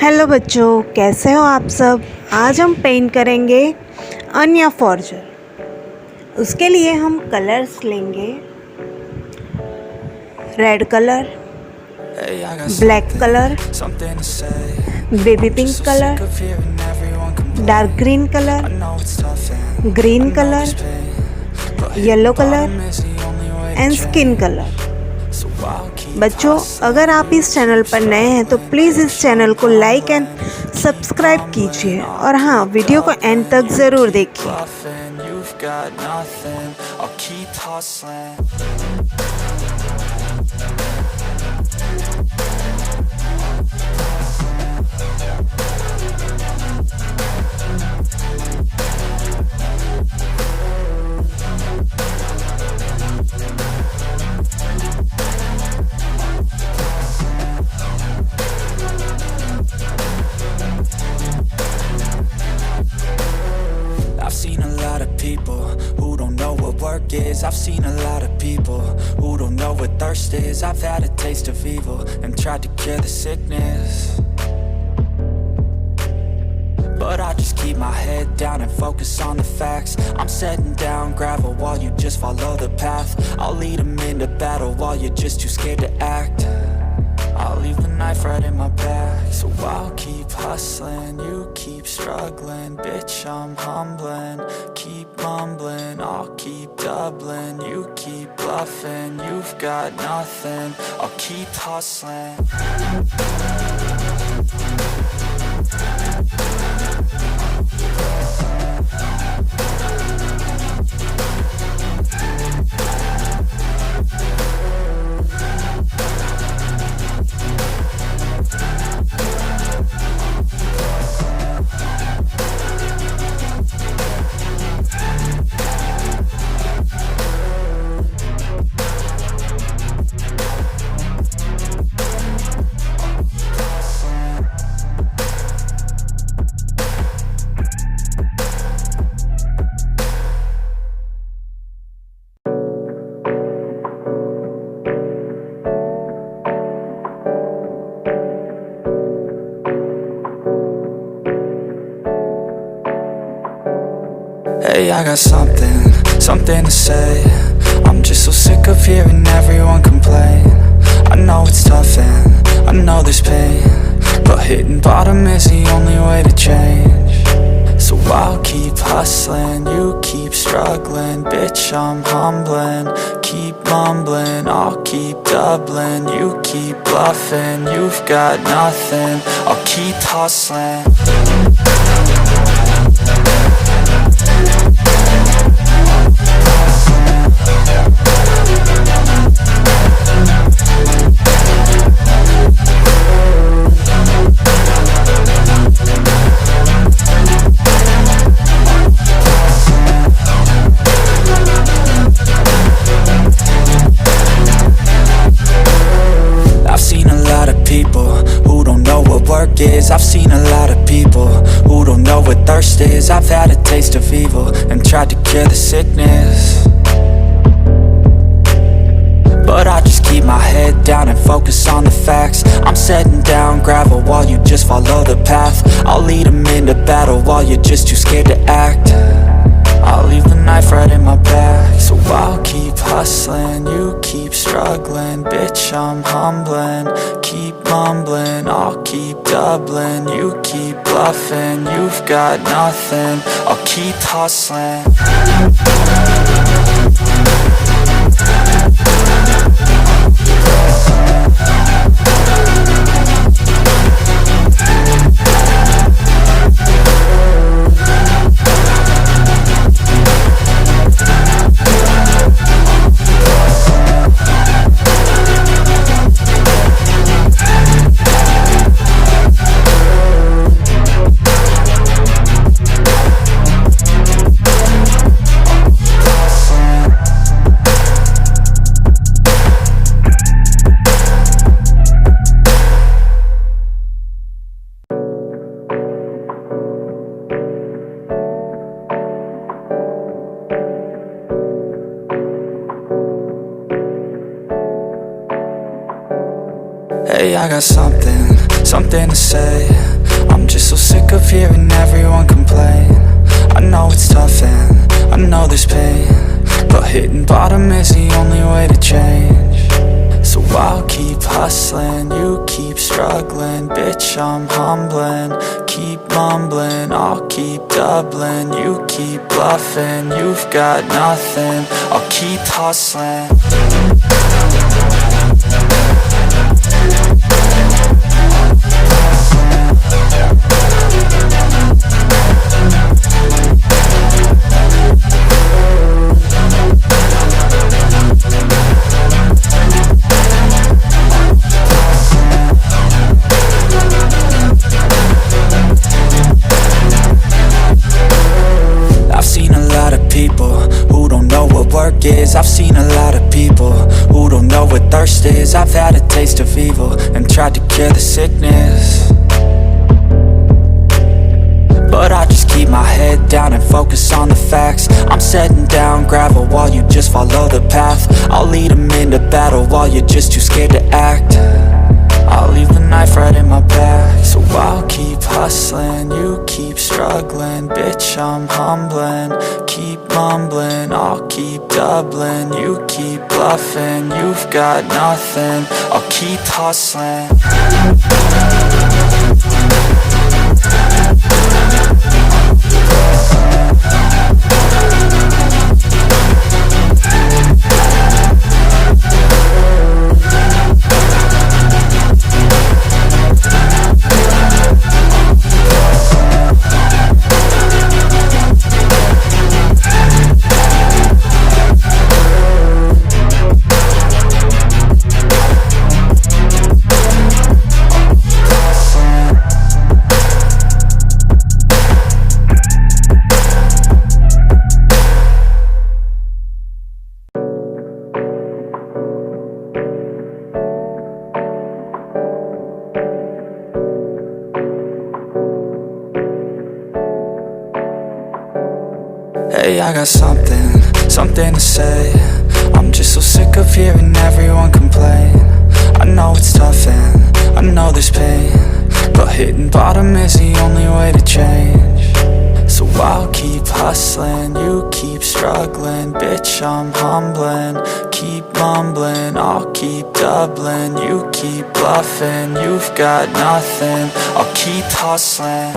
Hello बच्चों, कैसे हो आप सब। आज हम पेंट करेंगे अन्या फॉर्जर। उसके लिए हम कलर्स लेंगे, red colour, black colour, baby pink colour, dark green colour, green colour, yellow colour and skin colour. बच्चों, अगर आप इस चैनल पर नए हैं तो प्लीज़ इस चैनल को लाइक एंड सब्सक्राइब कीजिए और हाँ, वीडियो को एंड तक ज़रूर देखिए। I've seen a lot of people who don't know what work is. I've seen a lot of people who don't know what thirst is. I've had a taste of evil and tried to cure the sickness, but I just keep my head down and focus on the facts. I'm setting down gravel while you just follow the path. I'll lead them into battle while you're just too scared to act. I'll leave the knife right in my back. So I'll keep hustling, you keep struggling. Bitch, I'm humbling, keep mumbling. I'll keep doubling, you keep bluffing. You've got nothing, I'll keep hustling. Hey, I got something to say. I'm just so sick of hearing everyone complain. I know it's tough and I know there's pain, but hitting bottom is the only way to change. So I'll keep hustling, you keep struggling. Bitch, I'm humbling, keep mumbling. I'll keep doubling, you keep bluffing. You've got nothing, I'll keep hustling. I've seen a lot of people who don't know what thirst is. I've had a taste of evil and tried to cure the sickness, but I just keep my head down and focus on the facts. I'm setting down gravel while you just follow the path. I'll lead them into battle while you're just too scared to act. I'll leave the knife right in my back. So I'll keep hustling, you keep struggling. Bitch, I'm humbling, keep mumbling. I'll keep doubling, you keep bluffing. You've got nothing, I'll keep hustling. Hey, I got something to say. bottom is the only way to change. So I'll keep hustling, you keep struggling. Bitch, I'm humbling, keep mumbling. I'll keep doubling, you keep bluffing. You've got nothing, I'll keep hustling. I've seen a lot of people who don't know what thirst is. I've had a taste of evil and tried to cure the sickness, but I just keep my head down and focus on the facts. I'm setting down gravel while you just follow the path. I'll lead them into battle while you're just too scared to act. I'll leave the knife right in my back. So I'll keep hustling, you keep struggling. Bitch, I'm humbling, keep mumbling. I'll keep doubling, you keep bluffing. You've got nothing, I'll keep hustling. Hey, I got something to say. I'm just so sick of hearing everyone complain. I know it's tough and I know there's pain, but hitting bottom is the only way to change. So I'll keep hustling, you keep struggling. Bitch, I'm humbling, keep mumbling. I'll keep doubling, you keep bluffing. You've got nothing, I'll keep hustling.